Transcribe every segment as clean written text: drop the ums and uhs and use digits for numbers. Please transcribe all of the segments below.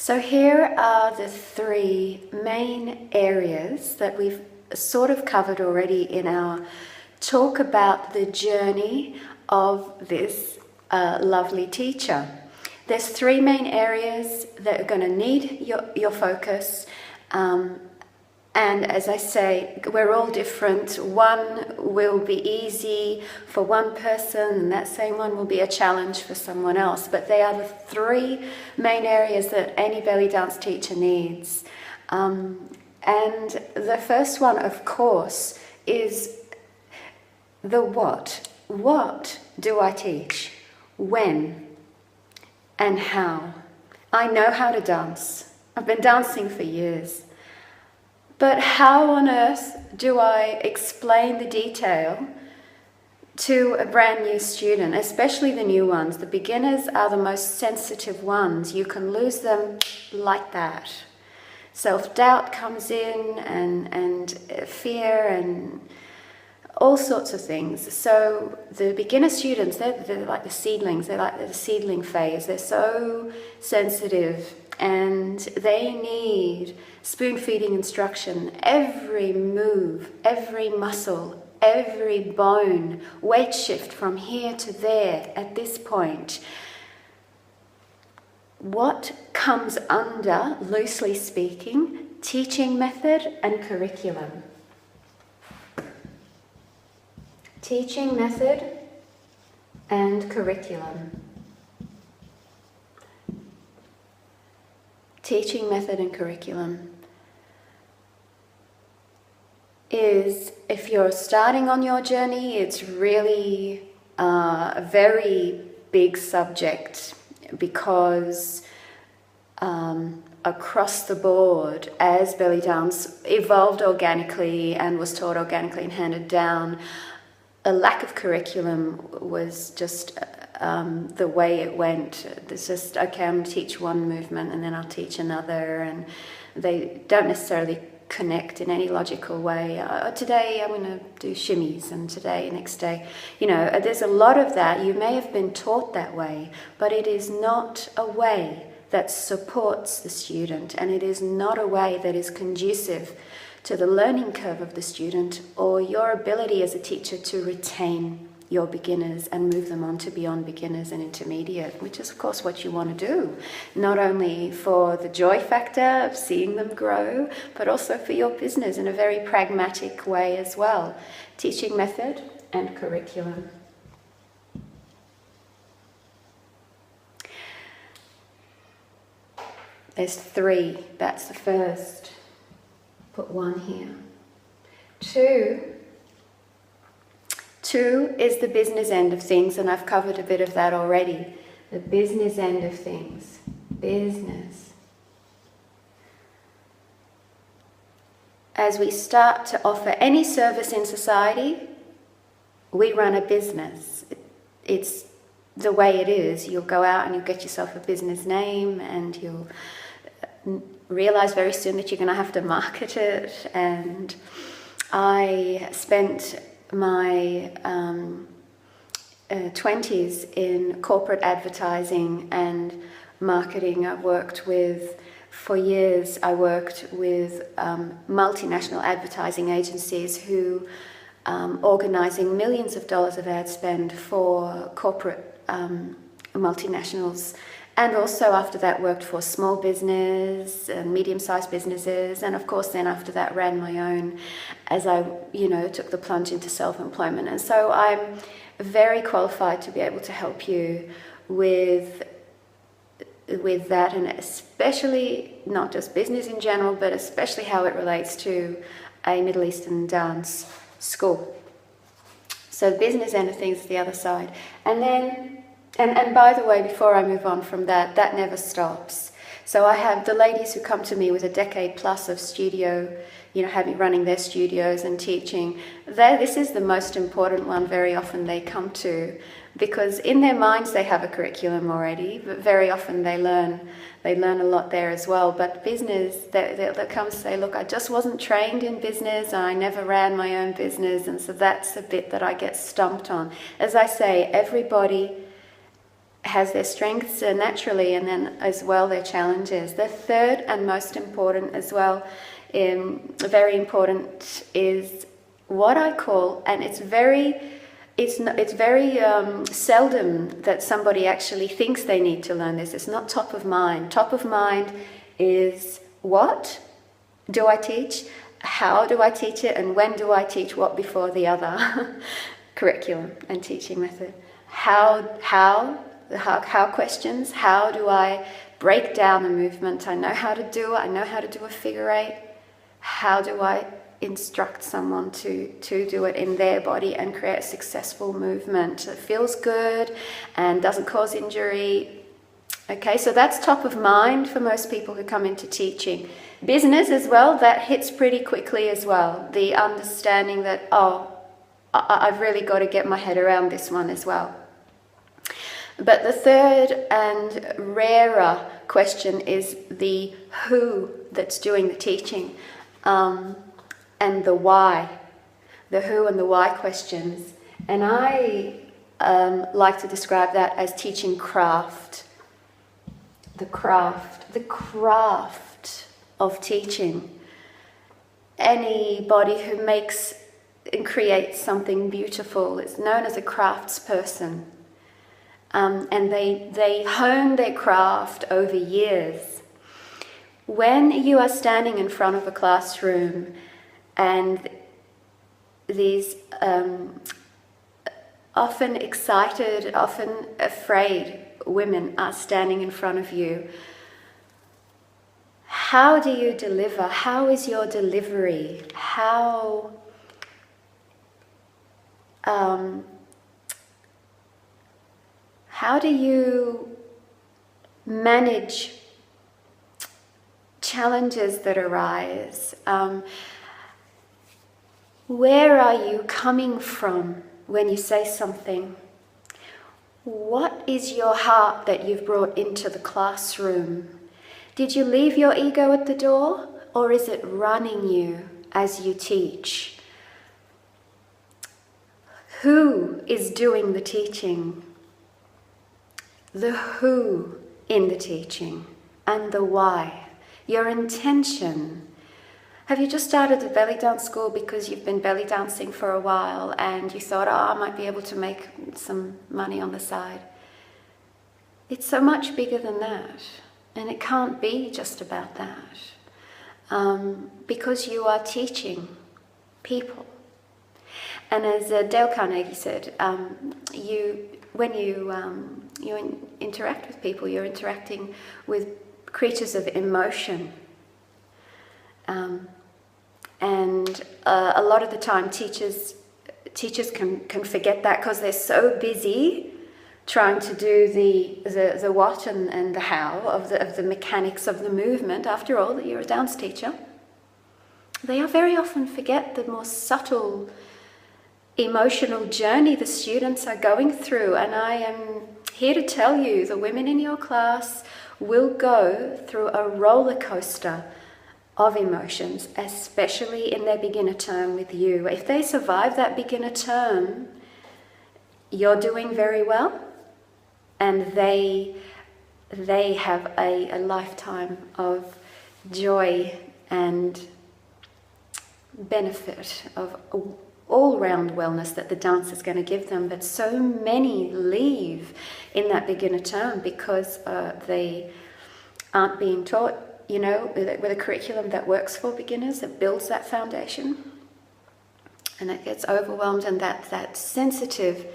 So here are the three main areas that we've sort of covered already in our talk about the journey of this lovely teacher. There's three main areas that are going to need your focus. And as I say, we're all different. One will be easy for one person, and that same one will be a challenge for someone else. But they are the three main areas that any belly dance teacher needs. And the first one, of course, is the what. What do I teach? When? And how? I know how to dance. I've been dancing for years. But how on earth do I explain the detail to a brand new student, especially the new ones? The beginners are the most sensitive ones. You can lose them like that. Self-doubt comes in and fear and all sorts of things. So the beginner students, they're like the seedlings. They're like the seedling phase. They're so sensitive and they need spoon-feeding instruction. Every move, every muscle, every bone, weight shift from here to there at this point. What comes under, loosely speaking, teaching method and curriculum? Teaching method and curriculum. Teaching method and curriculum is, if you're starting on your journey, it's really a very big subject because across the board, as belly dance evolved organically and was taught organically and handed down, a lack of curriculum was just the way it went. It's just, okay, I'm going to teach one movement and then I'll teach another, and they don't necessarily connect in any logical way. Today I'm going to do shimmies, and today, next day. You know, there's a lot of that. You may have been taught that way, but it is not a way that supports the student, and it is not a way that is conducive to the learning curve of the student or your ability as a teacher to retain your beginners and move them on to beyond beginners and intermediate, which is of course what you want to do, not only for the joy factor of seeing them grow, but also for your business in a very pragmatic way as well. Teaching method and curriculum. There's three, that's the first. Put one here. Two is the business end of things, and I've covered a bit of that already. The business end of things. Business. As we start to offer any service in society, we run a business. It's the way it is. You'll go out and you'll get yourself a business name, and you'll realize very soon that you're going to have to market it. And I spent my 20s in corporate advertising and marketing. For years I worked with multinational advertising agencies who organizing millions of dollars of ad spend for corporate multinationals. And also after that worked for small business and medium-sized businesses, and of course then after that ran my own as I, took the plunge into self-employment. And so I'm very qualified to be able to help you with that, and especially not just business in general, but especially how it relates to a Middle Eastern dance school. So the business end of things is the other side. And then And by the way, before I move on from that, that never stops. So I have the ladies who come to me with a decade plus of studio, running their studios and teaching. This is the most important one very often they come to, because in their minds they have a curriculum already, but very often they learn a lot there as well. But business, they'll come and say, look, I just wasn't trained in business, I never ran my own business, and so that's the bit that I get stumped on. As I say, everybody has their strengths naturally, and then as well their challenges. The third and most important as well, very important, is what I call, and it's very seldom that somebody actually thinks they need to learn this. It's not top of mind. Top of mind is, what do I teach? How do I teach it? And when do I teach what before the other? Curriculum and teaching method. How questions. How do I break down a movement? I know how to do it. I know how to do a figure eight. How do I instruct someone to do it in their body and create a successful movement that feels good and doesn't cause injury? Okay, so that's top of mind for most people who come into teaching. Business as well, that hits pretty quickly as well. The understanding that, I've really got to get my head around this one as well. But the third and rarer question is the who that's doing the teaching, and the why, the who and the why questions. And I like to describe that as teaching craft. The craft of teaching. Anybody who makes and creates something beautiful is known as a craftsperson. And they hone their craft over years. When you are standing in front of a classroom and these often excited, often afraid women are standing in front of you, how do you deliver? How is your delivery? How do you manage challenges that arise? Where are you coming from when you say something? What is your heart that you've brought into the classroom? Did you leave your ego at the door, or is it running you as you teach? Who is doing the teaching? The who in the teaching and the why. Your intention. Have you just started a belly dance school because you've been belly dancing for a while and you thought, I might be able to make some money on the side? It's so much bigger than that. And it can't be just about that. Because you are teaching people. And as Dale Carnegie said, when you interact with people, you're interacting with creatures of emotion. And a lot of the time teachers can forget that because they're so busy trying to do the what and the how of the mechanics of the movement. After all, that you're a dance teacher. They very often forget the more subtle emotional journey the students are going through. And I am here to tell you, the women in your class will go through a roller coaster of emotions, especially in their beginner term with you. If they survive that beginner term, you're doing very well, and they have a lifetime of joy and benefit of all-round wellness that the dance is going to give them. But so many leave in that beginner term because they aren't being taught, with a curriculum that works for beginners, that builds that foundation. And it gets overwhelmed, and that sensitive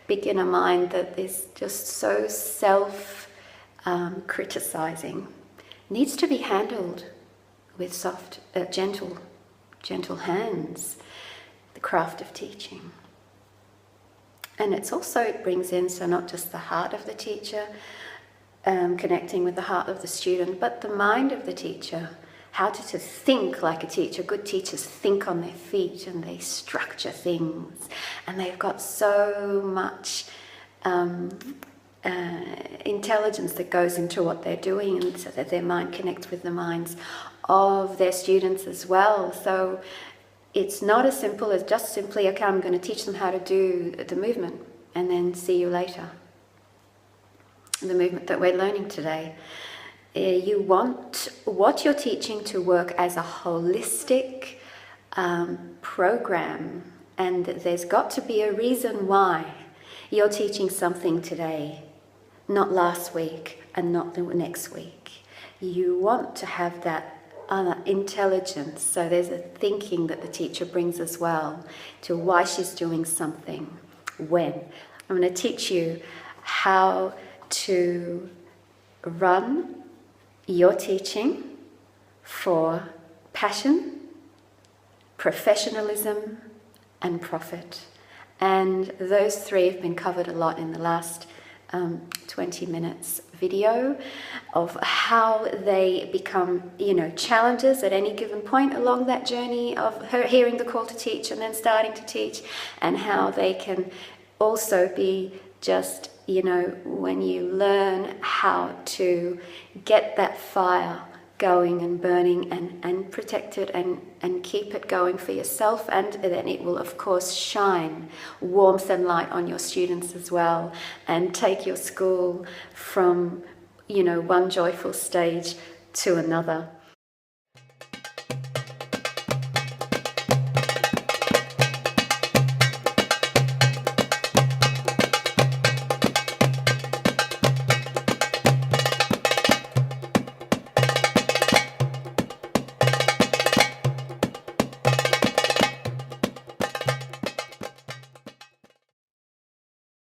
beginner mind that is just so self-criticizing needs to be handled with soft, gentle hands. The craft of teaching. And it brings in, so not just the heart of the teacher, connecting with the heart of the student, but the mind of the teacher. How to think like a teacher. Good teachers think on their feet and they structure things. And they've got so much intelligence that goes into what they're doing, and so that their mind connects with the minds of their students as well. So it's not as simple as just simply, okay, I'm going to teach them how to do the movement and then see you later. the movement that we're learning today. You want what you're teaching to work as a holistic program, and there's got to be a reason why you're teaching something today, not last week and not the next week. You want to have that intelligence, so there's a thinking that the teacher brings as well to why she's doing something, when. I'm going to teach you how to run your teaching for passion, professionalism, and profit. And those three have been covered a lot in the last 20 minutes video of how they become, challenges at any given point along that journey of her hearing the call to teach and then starting to teach, and how they can also be just, when you learn how to get that fire going and burning and protect it and keep it going for yourself, and then it will of course shine warmth and light on your students as well, and take your school from one joyful stage to another.